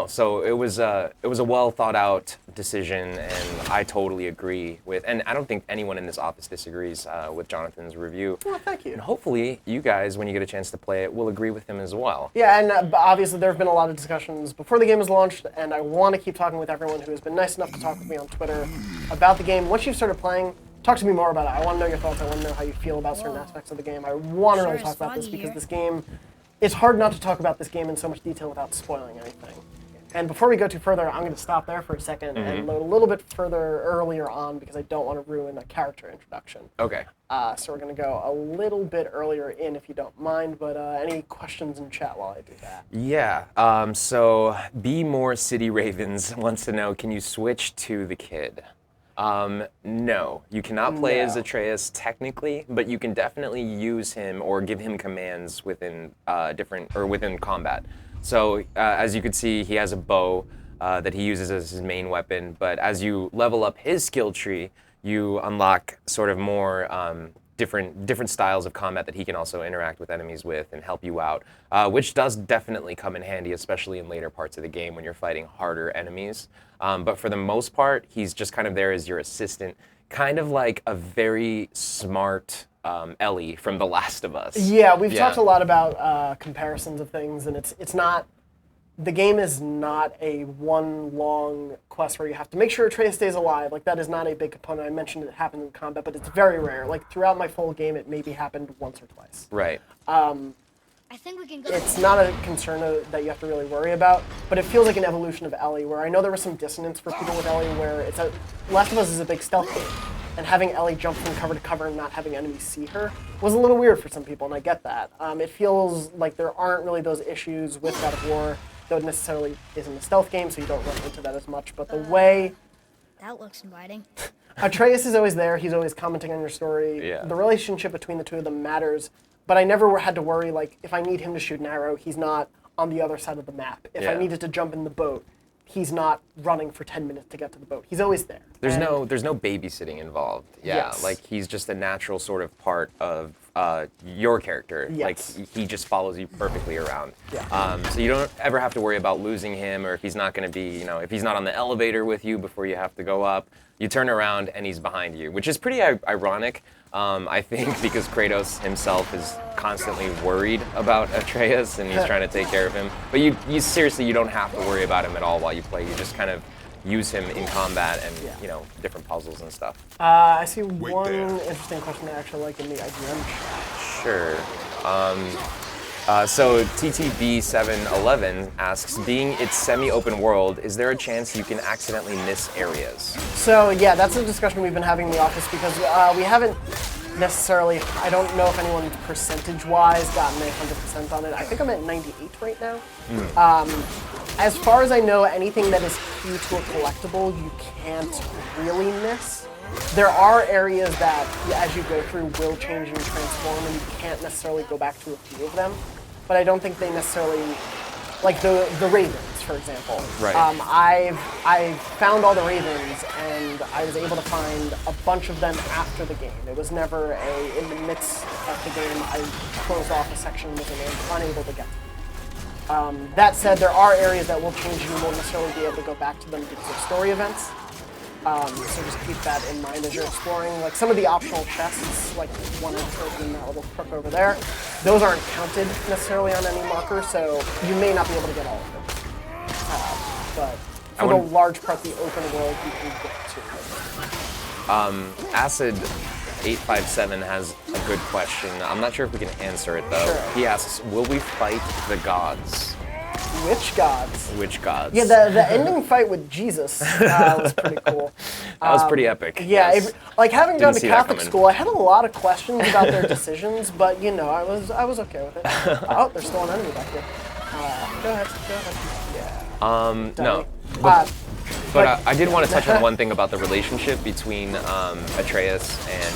So it was a well thought out decision, and I totally agree with, and I don't think anyone in this office disagrees with Jonathan's review. Well, thank you. And hopefully you guys, when you get a chance to play it, will agree with him as well. Yeah, and obviously there have been a lot of discussions before the game is launched, and I want to keep talking with everyone who has been nice enough to talk with me on Twitter about the game. Once you've started playing, talk to me more about it. I want to know your thoughts. I want to know how you feel about certain aspects of the game. I want to really talk about this because this game, it's hard not to talk about this game in so much detail without spoiling anything. And before we go too further, I'm going to stop there for a second and load a little bit further earlier on because I don't want to ruin a character introduction. Okay. So we're going to go a little bit earlier in if you don't mind, but any questions in chat while I do that? Yeah, so Be More City Ravens wants to know, can you switch to the kid? No, you cannot play as Atreus technically, but you can definitely use him or give him commands within within combat. So as you can see, he has a bow that he uses as his main weapon, but as you level up his skill tree, you unlock sort of more different styles of combat that he can also interact with enemies with and help you out, which does definitely come in handy, especially in later parts of the game when you're fighting harder enemies. But for the most part, he's just kind of there as your assistant, kind of like a very smart Ellie from The Last of Us. Yeah, we've talked a lot about comparisons of things, and it's not, the game is not a one long quest where you have to make sure Atreus stays alive. Like, that is not a big component. I mentioned it happened in combat, but it's very rare. Like, throughout my full game, it maybe happened once or twice. Right. I think we can go. It's not a concern that you have to really worry about, but it feels like an evolution of Ellie, where I know there was some dissonance for people with Ellie, where Last of Us is a big stealth game, and having Ellie jump from cover to cover and not having enemies see her was a little weird for some people, and I get that. It feels like there aren't really those issues with God of War, though it necessarily isn't a stealth game, so you don't run into that as much, but the way That looks inviting. Atreus is always there, he's always commenting on your story. Yeah. The relationship between the two of them matters, but I never had to worry, like, if I need him to shoot an arrow, he's not on the other side of the map. If I needed to jump in the boat, he's not running for 10 minutes to get to the boat. He's always there. There's And- no babysitting involved. Yeah, Yes. like he's just a natural sort of part of your character. Yes. Like he just follows you perfectly around. Yeah. So you don't ever have to worry about losing him, or if he's not going to be, if he's not on the elevator with you before you have to go up, you turn around and he's behind you, which is pretty ironic. I think because Kratos himself is constantly worried about Atreus and he's trying to take care of him. But you seriously, you don't have to worry about him at all while you play. You just kind of use him in combat and different puzzles and stuff. I see one interesting question I actually like in the IGN chat. Sure. So TTB711 asks, being its semi-open world, is there a chance you can accidentally miss areas? So yeah, that's a discussion we've been having in the office because we haven't necessarily, I don't know if anyone percentage-wise gotten 100% on it. I think I'm at 98 right now. As far as I know, anything that is key to a collectible, you can't really miss. There are areas that, as you go through, will change and transform, and you can't necessarily go back to a few of them. But I don't think they necessarily, like the ravens, for example. Right. I've found all the ravens, and I was able to find a bunch of them after the game. It was never in the midst of the game, I closed off a section and was unable to get them. That said, there are areas that will change and you won't necessarily be able to go back to them because of story events. So just keep that in mind as you're exploring. Like some of the optional chests, like one in that little crook over there, those aren't counted necessarily on any marker, so you may not be able to get all of them. But for the large part, the open world you can get to. Acid 857 has a good question. I'm not sure if we can answer it though. Sure. He asks, will we fight the gods? Which gods? Which gods? Yeah, the ending fight with Jesus was pretty cool. That was pretty epic. Yeah, yes. like having gone to see that Catholic coming. school, I had a lot of questions about their decisions, but I was okay with it. Oh, there's still an enemy back here. Go ahead. Yeah. No. Dummy. But I did want to touch on one thing about the relationship between Atreus and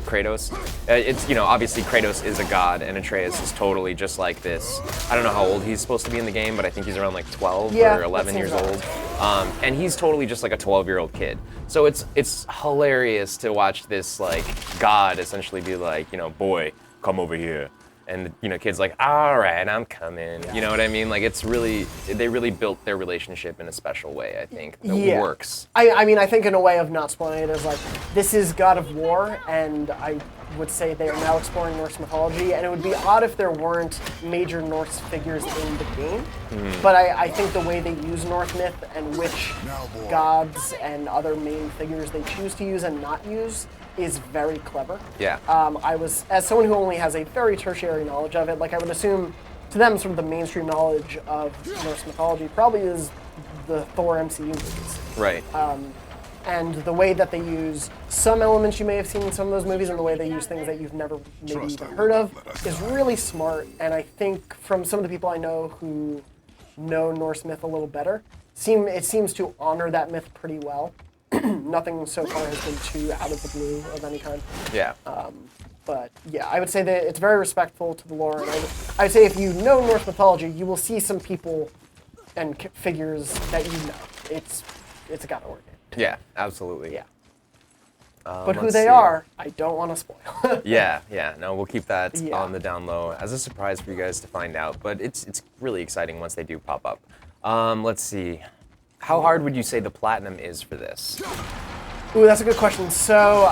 Kratos. It's, obviously Kratos is a god and Atreus is totally just like this. I don't know how old he's supposed to be in the game, but I think he's around like 12 Yeah, or 11 that years seems old. And he's totally just like a 12-year-old kid. So it's hilarious to watch this like god essentially be like, boy, come over here. And kids like, all right, I'm coming. You know what I mean? Like they really built their relationship in a special way. I think that works. I mean, I think in a way of not spoiling it is like, this is God of War, and I would say they are now exploring Norse mythology, and it would be odd if there weren't major Norse figures in the game. But I think the way they use Norse myth and which gods and other main figures they choose to use and not use is very clever. Yeah. As someone who only has a very tertiary knowledge of it, like I would assume to them sort of the mainstream knowledge of Norse mythology probably is the Thor MCU movies. Right. And the way that they use some elements you may have seen in some of those movies and the way they use things that you've never maybe even heard of is really smart. And I think from some of the people I know who know Norse myth a little better, it seems to honor that myth pretty well. Nothing so far has been too out of the blue of any kind. Yeah. But yeah, I would say that it's very respectful to the lore. And I would say if you know Norse mythology, you will see some people and figures that you know. It's a God of War game. Yeah, absolutely. Yeah. But who let's they see. are, I don't want to spoil. Yeah. No, we'll keep that Yeah. on the down low as a surprise for you guys to find out. But it's really exciting once they do pop up. Let's see. How hard would you say the platinum is for this? Ooh, that's a good question. So,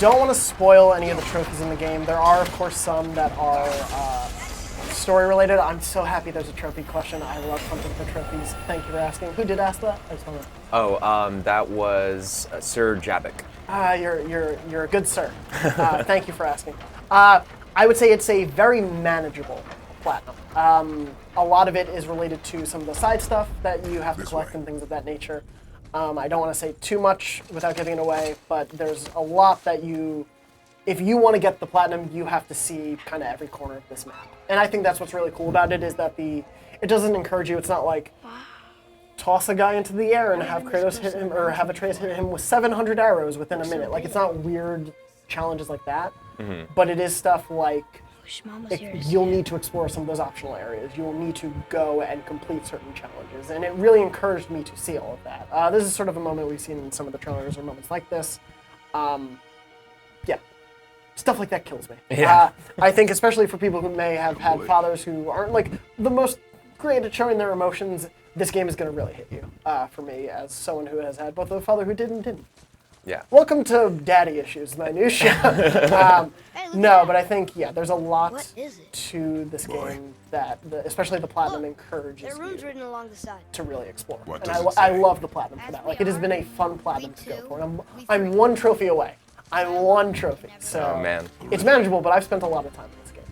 don't want to spoil any of the trophies in the game. There are, of course, some that are story related. I'm so happy there's a trophy question. I love hunting for trophies. Thank you for asking. Who did ask that? I just want to. Oh, that was Sir Jabik. You're a good sir. Thank you for asking. I would say it's a very manageable platinum. A lot of it is related to some of the side stuff that you have to collect and things of that nature. I don't want to say too much without giving it away, but there's a lot that if you want to get the platinum, you have to see kind of every corner of this map. And I think that's what's really cool about it is that it doesn't encourage you. It's not like toss a guy into the air and have Kratos hit him or have Atreus hit him with 700 arrows within a minute. Like, it's not weird challenges like that, but it is stuff like Wish Mom was here to see you'll it. need to explore some of those optional areas. You'll need to go and complete certain challenges, and it really encouraged me to see all of that. This is sort of a moment we've seen in some of the trailers or moments like this. Yeah, stuff like that kills me. Yeah. I think especially for people who may have had fathers who aren't like the most great at showing their emotions, this game is going to really hit you. For me, as someone who has had both a father who did and didn't. Yeah. Welcome to Daddy Issues, my new show. No, but I think, yeah, there's a lot What is it? to this game that, especially the Platinum, Look, encourages There are runes you written along the side. to really explore. What And does it I say? love the Platinum for As that. we Like, it has are, been a fun Platinum we to go two, for. we I'm three. one trophy away. I'm one trophy. So Oh, man. it's manageable, but I've spent a lot of time in this game.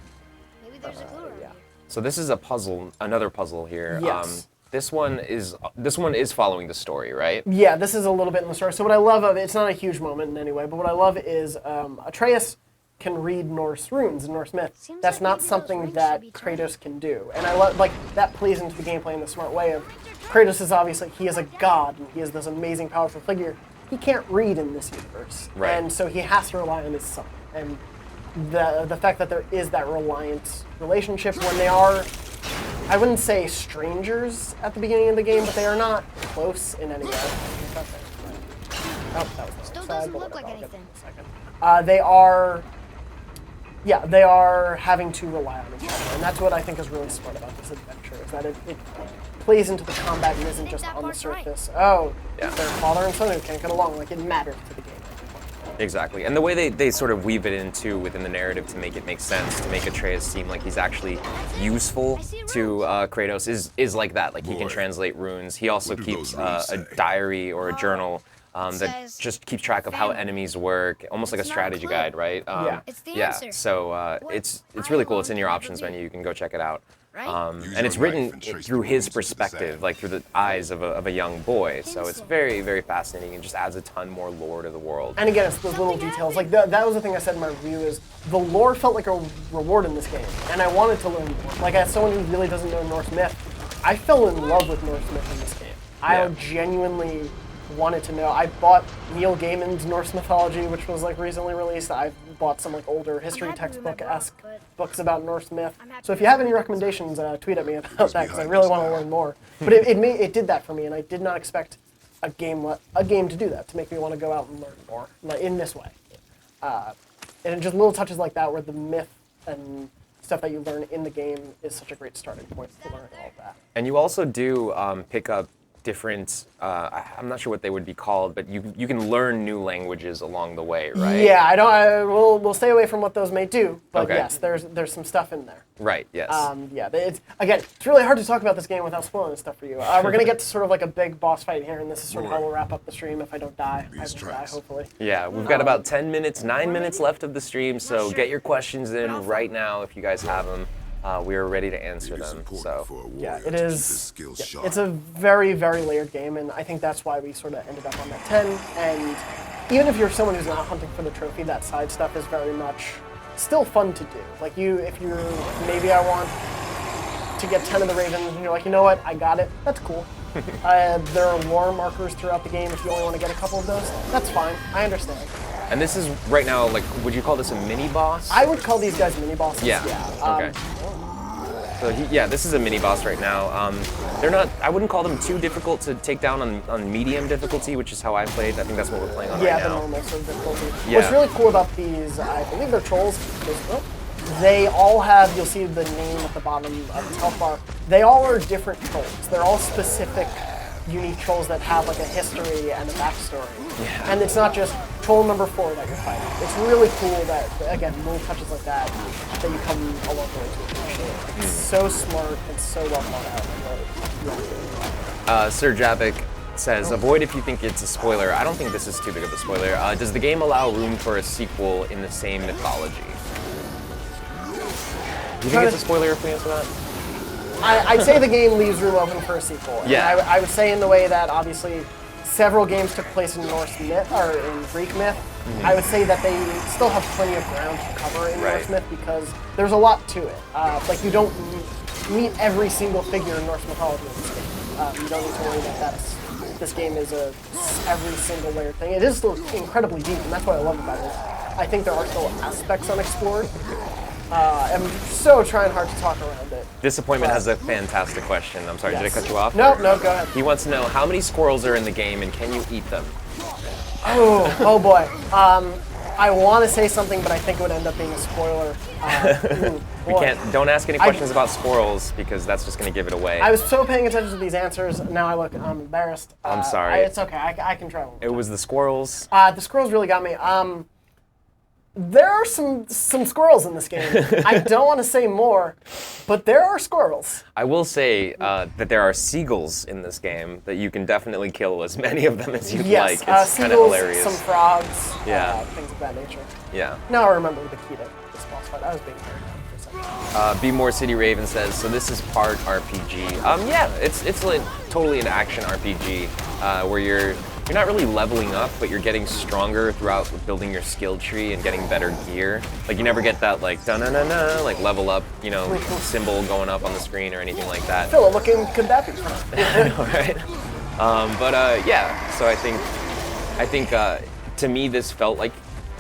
Maybe there's a clue around yeah. here. So this is a puzzle, another puzzle here. Yes. This one is following the story, right? Yeah, this is a little bit in the story. So what I love of it, it's not a huge moment in any way, but what I love is Atreus can read Norse runes and Norse myth. Seems That's like not maybe those something rings that should be turned. Kratos can do. And I love, like, that plays into the gameplay in a smart way of Kratos is obviously, he is a god, and he is this amazing, powerful figure. He can't read in this universe. Right. And so he has to rely on his son. And the fact that there is that reliant relationship when they are, I wouldn't say strangers at the beginning of the game, but they are not close in any way. Oh, that was the Still wrong side, doesn't but look like whatever, I'll get anything. there in a second. They are, yeah, they are having to rely on each other, and that's what I think is really smart about this adventure, is that it plays into the combat and isn't think just that on the part's right. surface. Oh, Yeah. they're father and son who can't get along. Like, it matters to the game. Exactly. And the way they sort of weave it into within the narrative to make it make sense, to make Atreus seem like he's actually useful to Kratos is like that. Like, he can Boy, translate runes. He also what do keeps those runes a say? diary or a journal that says just keeps track of how family. enemies work, almost like a It's not a strategy clue. guide, right? Yeah. It's the yeah. answer. So it's really cool. It's in your options menu. You can go check it out. Right? Use And it's your written knife and trace through the his runes into the perspective, sand. like through the eyes of a young boy. So it's Insane. very, very fascinating and just adds a ton more lore to the world. And again, it's those little details. Like, that was the thing I said in my review is the lore felt like a reward in this game, and I wanted to learn more. Like, as someone who really doesn't know Norse myth, I fell in love with Norse myth in this game. I Yeah. genuinely wanted to know. I bought Neil Gaiman's Norse Mythology, which was, like, recently released. I bought some, like, older history happy with my textbook-esque book, but books about Norse myth. I'm happy So if with you have my any book. recommendations, tweet at me about that, because I behind really us want to now? learn more. But it did that for me, and I did not expect a game to do that, to make me want to go out and learn more, like, in this way. And just little touches like that where the myth and stuff that you learn in the game is such a great starting point for learning all of that. And you also do pick up different, I'm not sure what they would be called, but you can learn new languages along the way, right? Yeah, we'll stay away from what those may do, but Okay. yes, there's some stuff in there. Right, yes. Yeah, it's really hard to talk about this game without spoiling this stuff for you. We're gonna get to sort of like a big boss fight here, and this is sort of how we'll wrap up the stream if I don't die. I These won't die, tracks. hopefully. Yeah, we've got about 10 minutes, 9 minutes left of the stream, so get your questions in right now if you guys have them. We are ready to answer It is them. important So for a Yeah, warrior it to keep is. his skills Yeah, sharp. it's a very, very layered game, and I think that's why we sort of ended up on that 10. And even if you're someone who's not hunting for the trophy, that side stuff is very much still fun to do. Like maybe I want to get 10 of the Ravens, and you're like, you know what, I got it. That's cool. There are war markers throughout the game. If you only want to get a couple of those, that's fine. I understand. And this is right now, like, would you call this a mini boss? I would call these guys mini bosses. Yeah. Okay. So this is a mini boss right now. They're not. I wouldn't call them too difficult to take down on medium difficulty, which is how I played. I think that's what we're playing on Yeah, right the now. normal sort of difficulty. Yeah. What's really cool about these, I believe they're trolls. They all have, you'll see the name at the bottom of the health bar. They all are different trolls. They're all specific, unique trolls that have like a history and a backstory. Yeah. And it's not just troll number 4 that you're fighting. It's really cool that, again, little touches like that you come a long way to appreciate. It's so smart and so well thought out. And really, Sir Javik says, avoid if you think it's a spoiler. I don't think this is too big of a spoiler. Does the game allow room for a sequel in the same mythology? Do you think it's a spoiler if we answer that? I'd say the game leaves room open for a sequel. And Yeah. I would say in the way that obviously several games took place in Norse myth or in Greek myth. I would say that they still have plenty of ground to cover in Norse Right. myth because there's a lot to it. Like you don't meet every single figure in Norse mythology in this game. You don't need to worry that this game is every single layered thing. It is still incredibly deep, and that's what I love about it. I think there are still aspects unexplored. I'm so trying hard to talk around it. Disappointment has a fantastic question. I'm sorry, did I cut you off? No, go ahead. He wants to know how many squirrels are in the game and can you eat them? Oh boy. I want to say something, but I think it would end up being a spoiler. Don't ask any questions about squirrels because that's just going to give it away. I was so paying attention to these answers. Now I'm embarrassed. I'm sorry. It's okay. I can try one. It was the squirrels. The squirrels really got me. There are some squirrels in this game. I don't want to say more, but there are squirrels. I will say that there are seagulls in this game that you can definitely kill as many of them as you'd like. It's kind of seagulls, hilarious. some frogs, Yeah. things of that nature. Yeah. Now I remember the key to this boss fight. I was being very for a second. Be More City Raven says, so this is part RPG. Yeah, it's like totally an action RPG where you're not really leveling up, but you're getting stronger throughout building your skill tree and getting better gear. Like you never get that like da-na-na-na, like level up, symbol going up on the screen or anything like that. Phil, looking could that be fun? I know, right? Yeah. So I think to me this felt like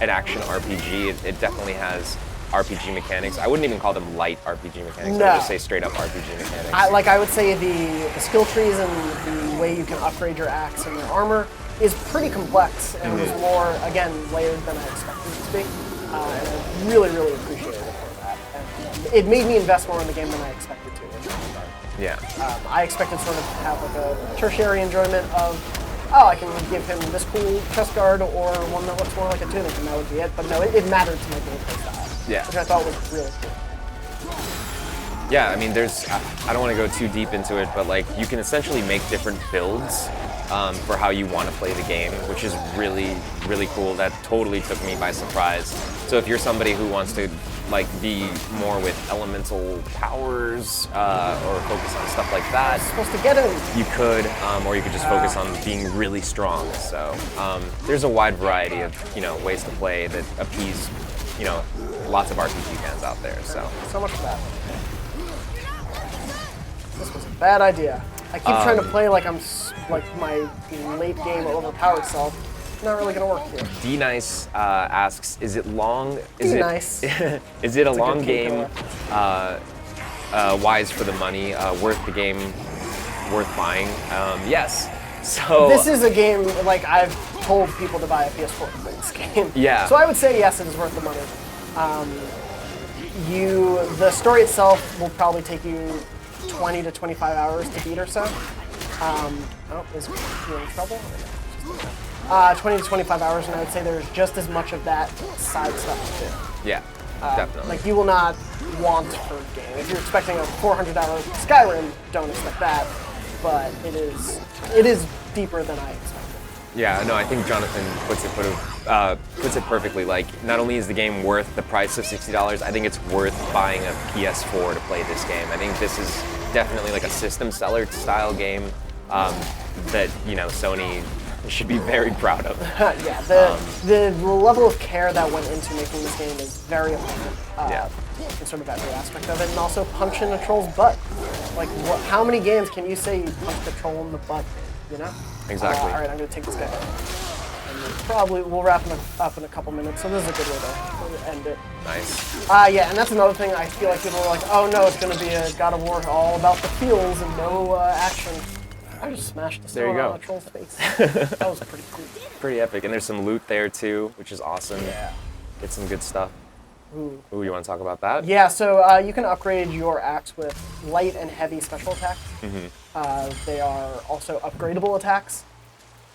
an action RPG. It definitely has RPG mechanics. I wouldn't even call them light RPG mechanics. No. I would just say straight up RPG mechanics. I would say the skill trees and the way you can upgrade your axe and your armor is pretty complex and was more, again, layered than I expected it to be. And I really, really appreciated it for that. And it made me invest more in the game than I expected to. Yeah. I expected sort of to have like a tertiary enjoyment of, I can give him this cool chest guard or one that looks more like a tunic and that would be it. But no, it mattered to my gameplay style. Yeah. Which I thought was really cool. Yeah, I mean, I don't want to go too deep into it, but like you can essentially make different builds for how you want to play the game, which is really, really cool. That totally took me by surprise. So if you're somebody who wants to like be more with elemental powers or focus on stuff like that, Supposed to get him. you could, or you could just focus on being really strong. So there's a wide variety of ways to play that appease lots of RPG fans out there. So much for that. This was a bad idea. I keep trying to play like I'm like my late game overpowered self. It's not really gonna work here. D Nice asks, is it long? D-Nice. Is it a long good game? Wise for the money? Worth the game? Worth buying? Yes. So This is a game like I've told people to buy a PS4 to play this game. Yeah. So I would say yes, it is worth the money. The story itself will probably take you 20 to 25 hours to beat or so. Is he in trouble? 20 to 25 hours, and I would say there's just as much of that side stuff to do. yeah, definitely. Like you will not want per game. If you're expecting a 400-hour Skyrim, don't expect that. But it is deeper than I expected. Yeah, no, I think Jonathan puts it perfectly. Like, not only is the game worth the price of $60, I think it's worth buying a PS4 to play this game. I think this is definitely like a system seller style game that Sony should be very proud of. Yeah, the level of care that went into making this game is very important. Yeah. In sort of every aspect of it, and also punching a troll's butt. Like, how many games can you say you punched a troll in the butt? Exactly. All right, I'm gonna take this guy down. And we'll wrap him up in a couple minutes. So this is a good way to end it. Nice. Yeah, and that's another thing. I feel like people are like, oh no, it's gonna be a God of War all about the feels and no action. I just smashed the stone on a troll's face. That was pretty cool. Pretty epic, and there's some loot there too, which is awesome. Yeah. Get some good stuff. Ooh, you want to talk about that? Yeah, so you can upgrade your axe with light and heavy special attacks. They are also upgradable attacks.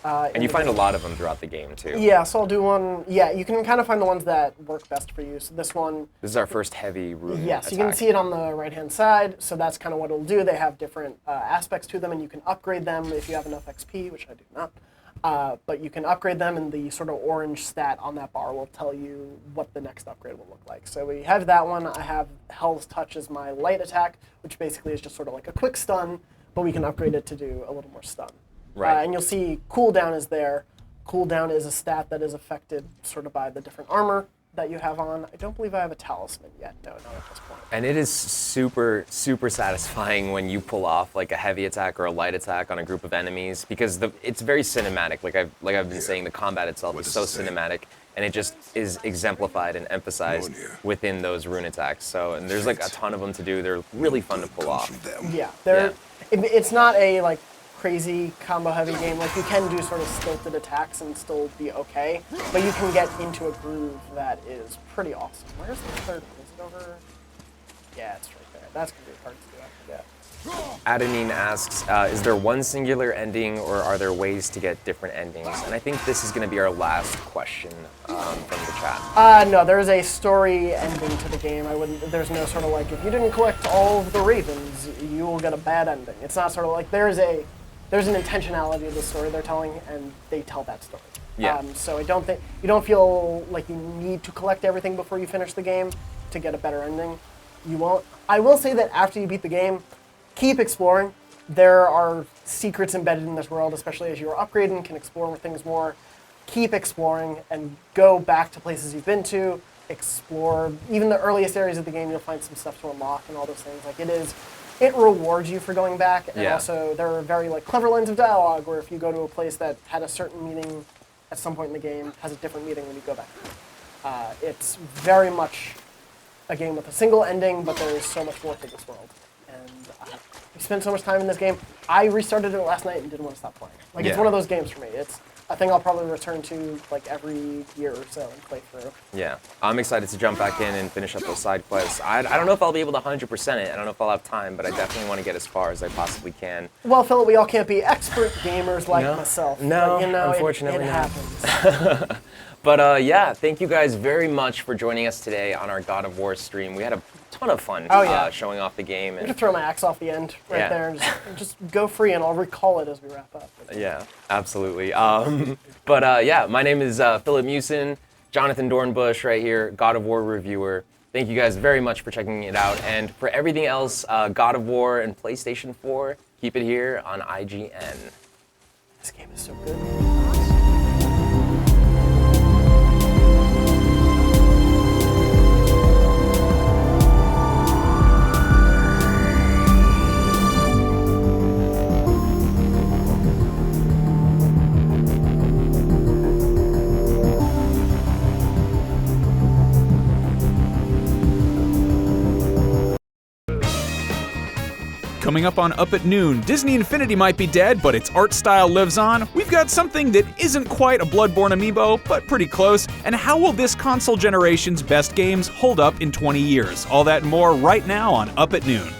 And you find a lot of them throughout the game too. Yeah, so I'll do one. Yeah, you can kind of find the ones that work best for you. So this one. This is our first heavy rune Yes, attack. you can see it on the right-hand side. So that's kind of what it'll do. They have different aspects to them, and you can upgrade them if you have enough XP, which I do not. But you can upgrade them, and the sort of orange stat on that bar will tell you what the next upgrade will look like. So we have that one. I have Hell's Touch as my light attack, which basically is just sort of like a quick stun, but we can upgrade it to do a little more stun. Right. And you'll see cooldown is there. Cooldown is a stat that is affected sort of by the different armor that you have on. I don't believe I have a talisman yet. No, not at this point. And it is super, super satisfying when you pull off like a heavy attack or a light attack on a group of enemies, because it's very cinematic. Like I've been saying, the combat itself is so cinematic, and it just is exemplified and emphasized within those rune attacks. So, and there's like a ton of them to do. They're really fun to pull off. Yeah, it's not a like crazy combo heavy game. Like you can do sort of stilted attacks and still be okay, but you can get into a groove that is pretty awesome. Where's the third one? Is it over? Yeah, it's right there. That's gonna be hard to do, I forget. Adenine asks, is there one singular ending, or are there ways to get different endings? And I think this is going to be our last question from the chat. No, there's a story ending to the game. There's no sort of like, if you didn't collect all of the ravens, you will get a bad ending. It's not sort of like, there's an intentionality to the story they're telling, and they tell that story. Yeah. So I don't think, you don't feel like you need to collect everything before you finish the game to get a better ending. You won't. I will say that after you beat the game, keep exploring. There are secrets embedded in this world, especially as you're upgrading, can explore things more. Keep exploring and go back to places you've been to, explore. Even the earliest areas of the game, you'll find some stuff to unlock and all those things. Like it rewards you for going back, and also there are very like clever lines of dialogue where if you go to a place that had a certain meaning at some point in the game, has a different meaning when you go back. It's very much a game with a single ending, but there is so much more to this world. And we spent so much time in this game. I restarted it last night and didn't want to stop playing. Like it's one of those games for me. It's a thing I'll probably return to like every year or so and play through. Yeah, I'm excited to jump back in and finish up those side quests. I don't know if I'll be able to 100% it. I don't know if I'll have time, but I definitely want to get as far as I possibly can. Well, Philip, we all can't be expert gamers like myself. No, but, you know, unfortunately it not. happens. But yeah, thank you guys very much for joining us today on our God of War stream. We had a ton of fun showing off the game. I'm going to throw my axe off the end there and just go free, and I'll recall it as we wrap up. Yeah, absolutely. But yeah, my name is Philip Musin, Jonathon Dornbush right here, God of War reviewer. Thank you guys very much for checking it out. And for everything else, God of War and PlayStation 4, keep it here on IGN. This game is so good. Coming up on Up at Noon, Disney Infinity might be dead, but its art style lives on. We've got something that isn't quite a Bloodborne amiibo, but pretty close. And how will this console generation's best games hold up in 20 years? All that and more right now on Up at Noon.